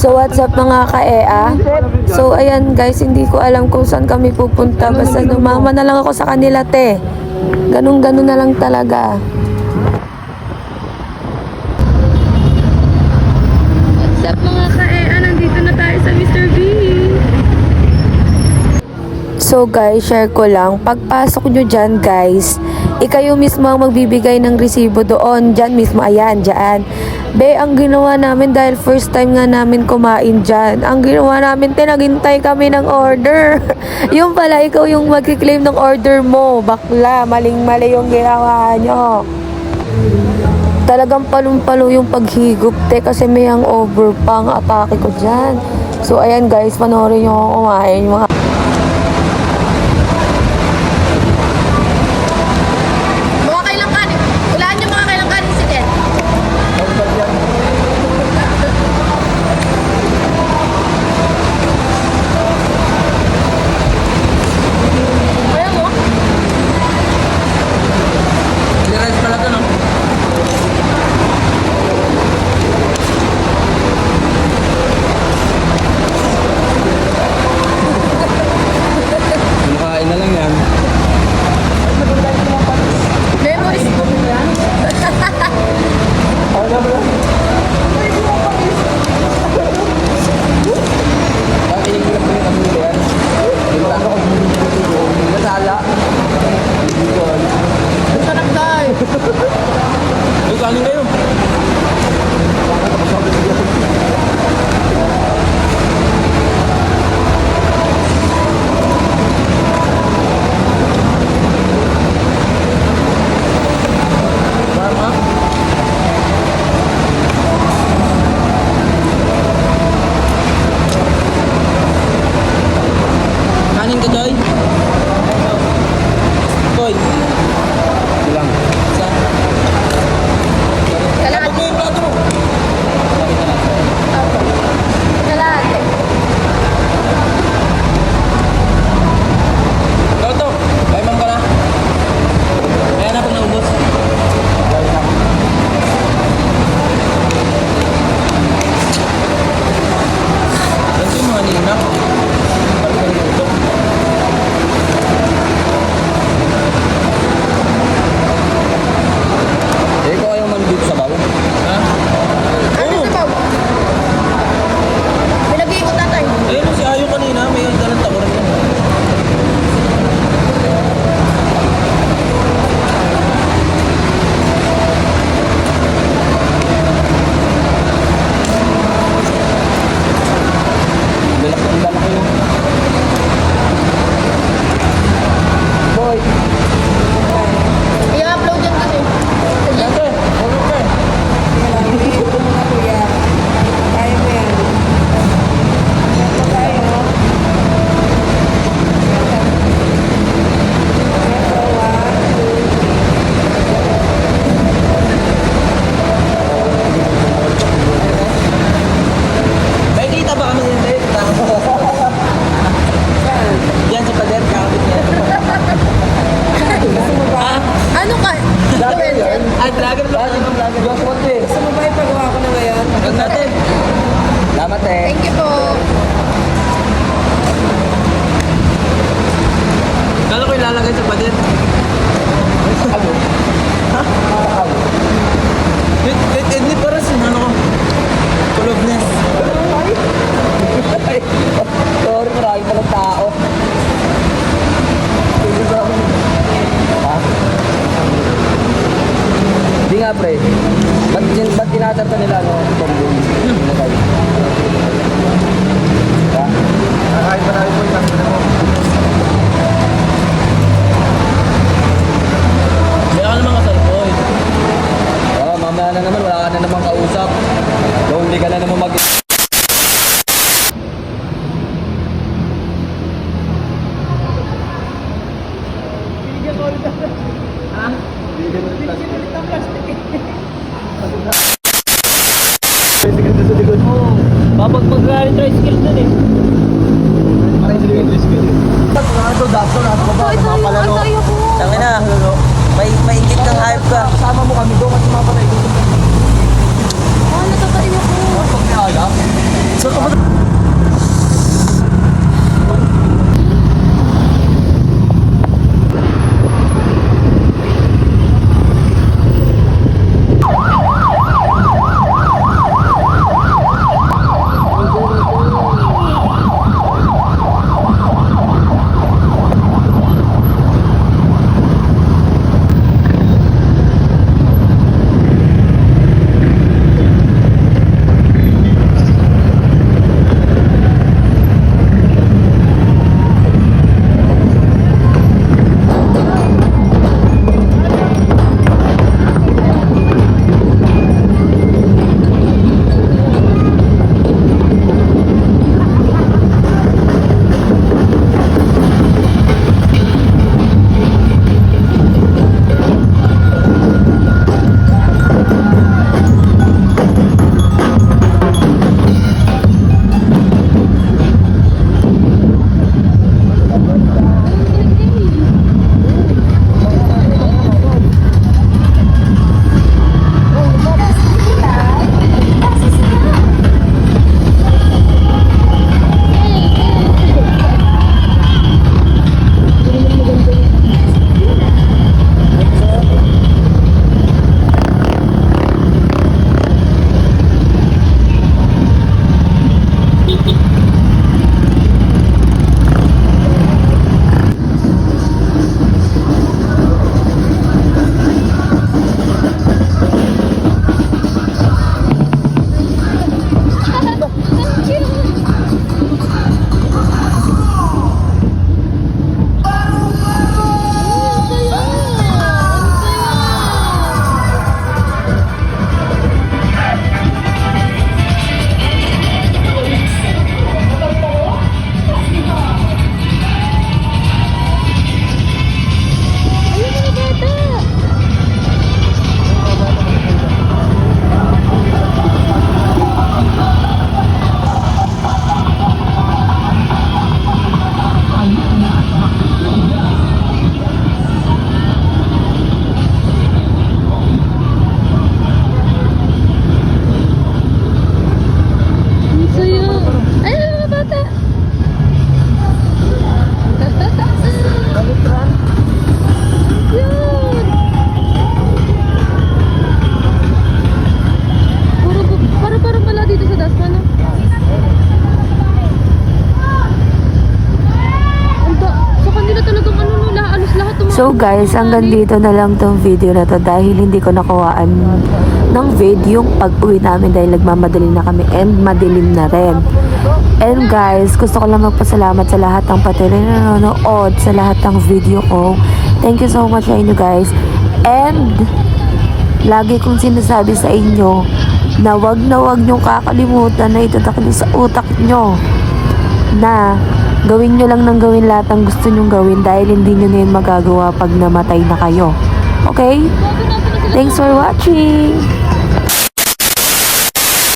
So what's up mga ka-EA? So ayan guys, hindi ko alam kung saan kami pupunta. Basta numama na lang ako sa kanila te. Ganun-ganun na lang talaga. What's up mga ka-EA? Nandito na tayo sa Mr. B. So guys, share ko lang. Pagpasok nyo dyan guys, ikayo mismo ang magbibigay ng resibo doon. Dyan mismo, ayan, dyan. Be, ang ginawa namin dahil first time nga namin kumain dyan. Ang ginawa namin, naghintay kami ng order. Yung pala, ikaw yung magkiklaim ng order mo. Bakla, maling-mali yung ginawa nyo. Talagang palong-palo yung paghigop, te, kasi may hangover pang atake ko dyan. So, ayan guys, panoorin nyo ako kumain. Mga thank you po. Kala ko ilalagay sa pader. Ha? Hindi para sa ano ko. Kulubnes. Sorry, marami palang tao. Ha? Hindi nga pre. Ba't tinatarta nila tombong? Kahit pa namin po yung nasa mo. Kaya ka naman kasalpoy. Oo, mamaya na naman. Wala ka na naman kausap. Lonely ka na naman mag... Babag mag-rally tricycle dun eh. Parang hindi yung tricycle. Dato, Tangin na. May ikit kang hype ka. Kasama mo kami doon kasi mapatay doon. Natatayo ko. Pag may alak. So, Cute! Parang pala dito sa Dasma, no? Sa kanila talagang ano, no, alos lahat. So guys, hanggang dito na lang tong video na to dahil hindi ko nakuhaan ng video yung pag-uwi namin dahil nagmamadali na kami and madilim na rin. And guys, gusto ko lang magpasalamat sa lahat ng patuloy na nanonood sa lahat ng video ko. Thank you so much sa inyo guys. And lagi kong sinasabi sa inyo na wag nyong kakalimutan na itatakli sa utak nyo na gawin nyo lang ng gawin lahat ng gusto nyong gawin dahil hindi nyo na yun magagawa pag namatay na kayo. Okay? Thanks for watching!